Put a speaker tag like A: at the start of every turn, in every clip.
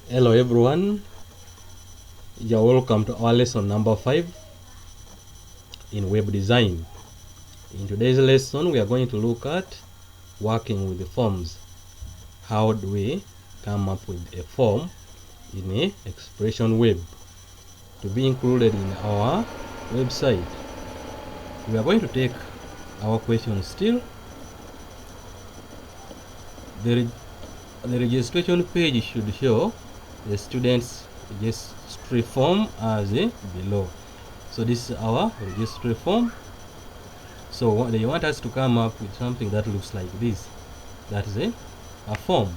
A: Hello everyone, you're welcome to our lesson number 5 in web design. In today's lesson we are going to look at working with the forms. How do we come up with a form in a expression web to be included in our website? We are going to take our question still. The registration page should show the students registry form as below. So this is our registry form. So they want us to come up with something that looks like this. That is a form.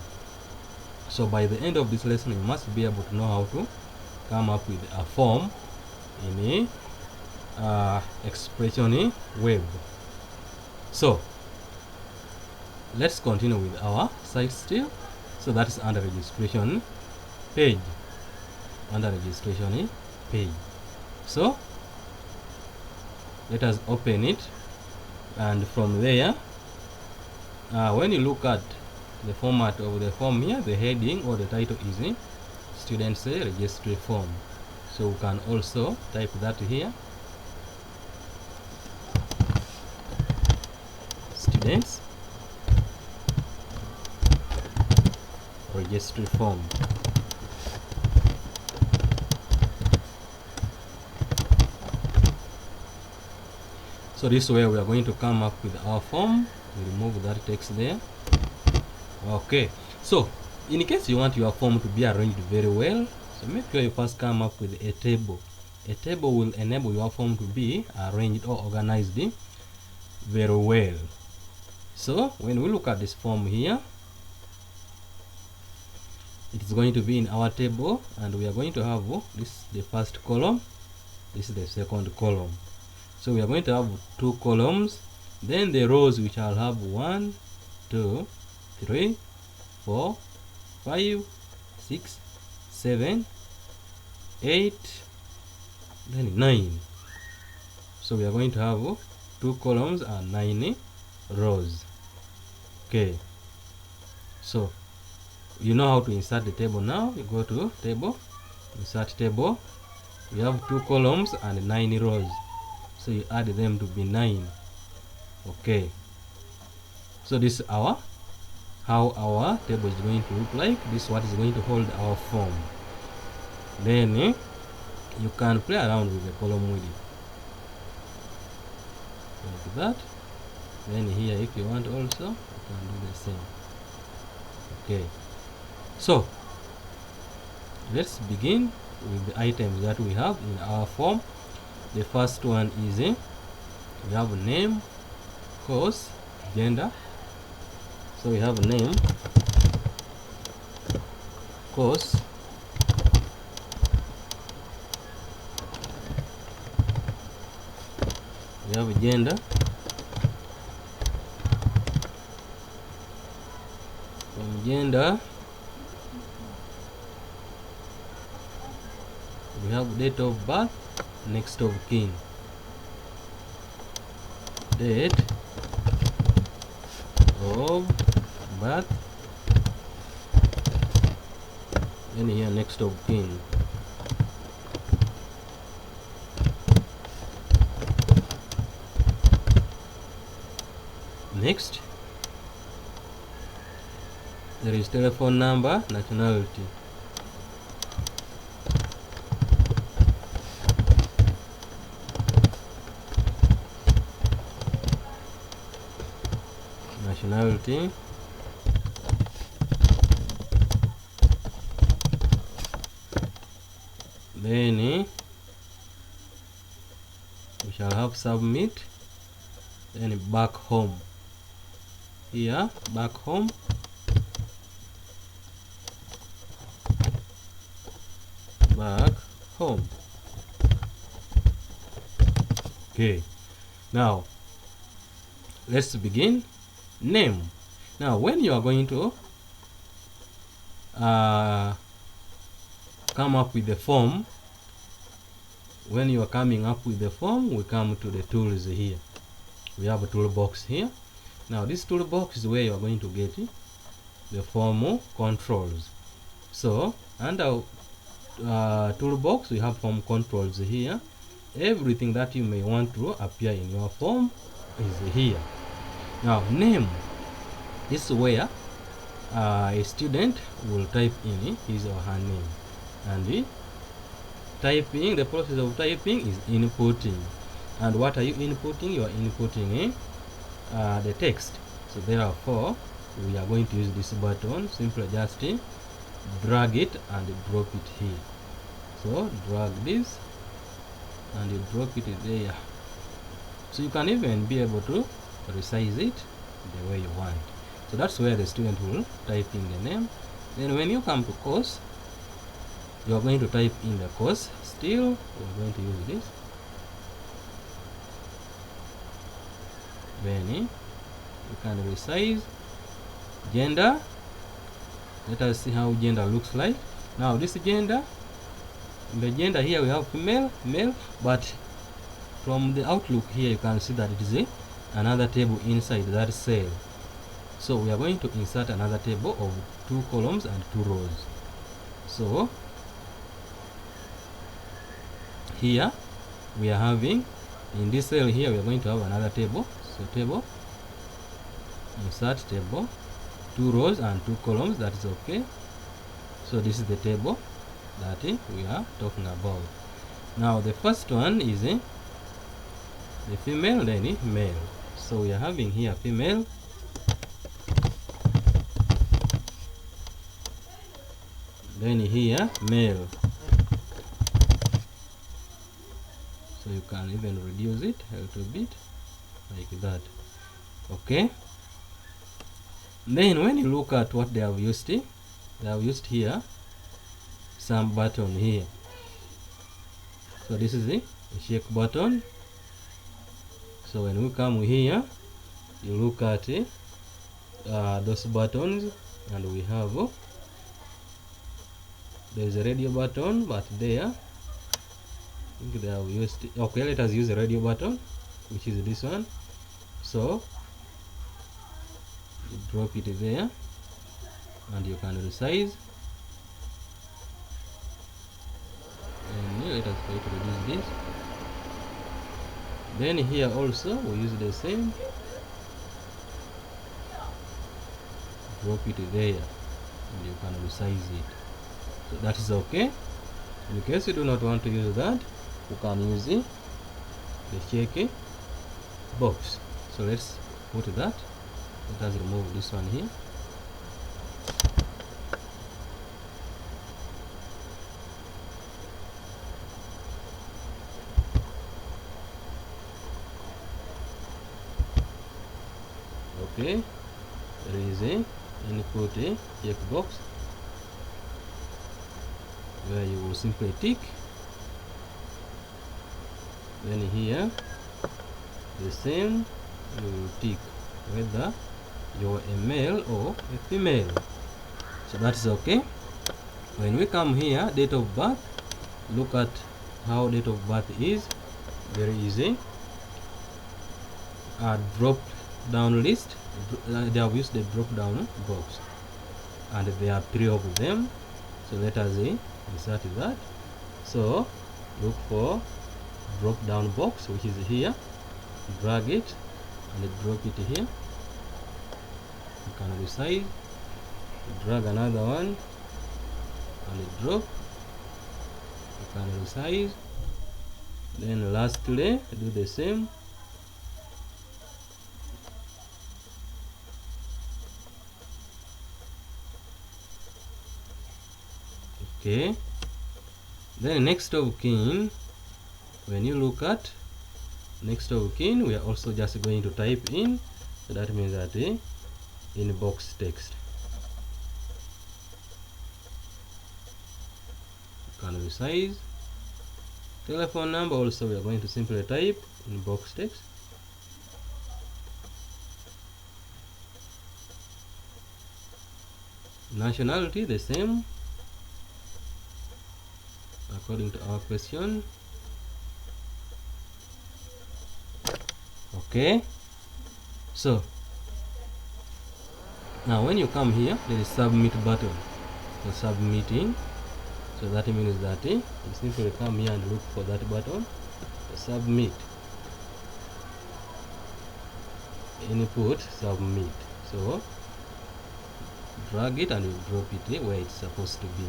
A: So by the end of this lesson, you must be able to know how to come up with a form in a expression web. So let's continue with our site still. So that is under registration page. Under registration page. So let us open it, and from there, when you look at the format of the form here, the heading or the title is students registry form. So we can also type that here, students registry form. So this way we are going to come up with our form. We remove that text there. Okay, so in case you want your form to be arranged very well, so make sure you first come up with a table. A table will enable your form to be arranged or organized very well. So when we look at this form here, it is going to be in our table, and we are going to have this the first column, this is the second column. So we are going to have two columns, then the rows which will have 1, 2, 3, 4, 5, 6, 7, 8, then 9. So we are going to have two columns and 9 rows. Okay, so you know how to insert the table now. You go to table, insert table. We have two columns and 9 rows, so you add them to be 9. Okay, so this is how our table is going to look like. This is what is going to hold our form. Then you can play around with the column width like that. Then here, if you want also, you can do the same. Okay, so let's begin with the items that we have in our form. The first one is we have name, course, gender. So we have name, course, we have gender, from gender we have date of birth, next of kin, date of birth, then here next of kin. Next, there is telephone number, nationality. Nationality. Then we shall have submit, then back home. Here, back home, back home. Okay, now let's begin. Name. Now when you are going to come up with the form, when you are coming up with the form, we come to the tools here. We have a toolbox here. Now this toolbox is where you are going to get the form controls. So under toolbox, we have form controls here. Everything that you may want to appear in your form is here. Now name, this is where a student will type in his or her name, and the process of typing is inputting. And what are you inputting? You are inputting the text. So therefore we are going to use this button. Simply just drag it and drop it here. So drag this and you drop it there. So you can even be able to resize it the way you want. So that's where the student will type in the name. Then when you come to course, you are going to type in the course. Still, we are going to use this. Then you can resize. Gender, let us see how gender looks like. Now this gender, the gender here we have female, male, but from the outlook here you can see that it is another table inside that cell. So we are going to insert another table of 2 columns and 2 rows. So here we are having, in this cell here we are going to have another table. So table, insert table, 2 rows and 2 columns, that is okay. So this is the table that we are talking about. Now the first one is the female, then male. So we are having here female, then here male. So you can even reduce it a little bit like that. Okay. Then when you look at what they have used, here some button here. So this is the shake button. So when we come here, you look at those buttons, and we have there's a radio button, but there I think they have used, okay, let us use the radio button, which is this one. So you drop it there and you can resize, and let us try to reduce this. Then here also we use the same, drop it there and you can resize it. So that is okay. In case you do not want to use that, you can use the check box. So let's put that. Let us remove this one here. Okay, there is a input checkbox where you will simply tick. Then here the same, you will tick whether you're a male or a female. So that is okay. When we come here, date of birth, look at how date of birth is. There is a drop down list. They have used the drop down box, and there are 3 of them. So let us insert that. So look for drop down box, which is here. Drag it and drop it here. You can resize, drag another one and drop. You can resize. Then lastly do the same. Okay. Then next of kin, when you look at next of kin, we are also just going to type in. So that means that in box text. You can resize. Telephone number also we are going to simply type in box text. Nationality the same according to our question. Okay, so now when you come here, there is submit button. for submitting. So that means that you simply come here and look for that button, submit, input, submit. So drag it and you drop it where it's supposed to be.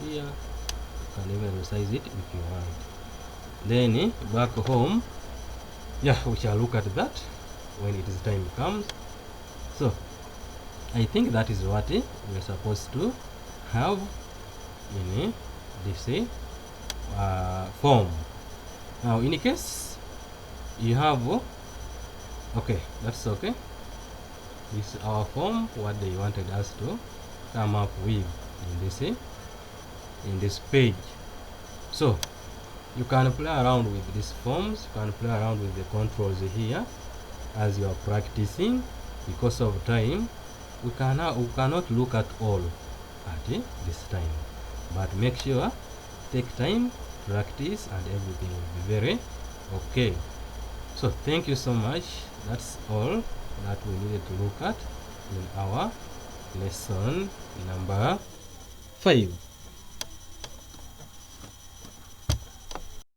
A: Here you can even resize it if you want. Then back home, yeah, we shall look at that when it is time comes. So I think that is what we're supposed to have in this form. Now in case you have okay, that's okay, this is our form, what they wanted us to come up with in this page. So you can play around with these forms, you can play around with the controls here as you are practicing. Because of time, we cannot look at all at this time, but make sure take time, practice, and everything will be very okay. So thank you so much. That's all that we needed to look at in our lesson number 5.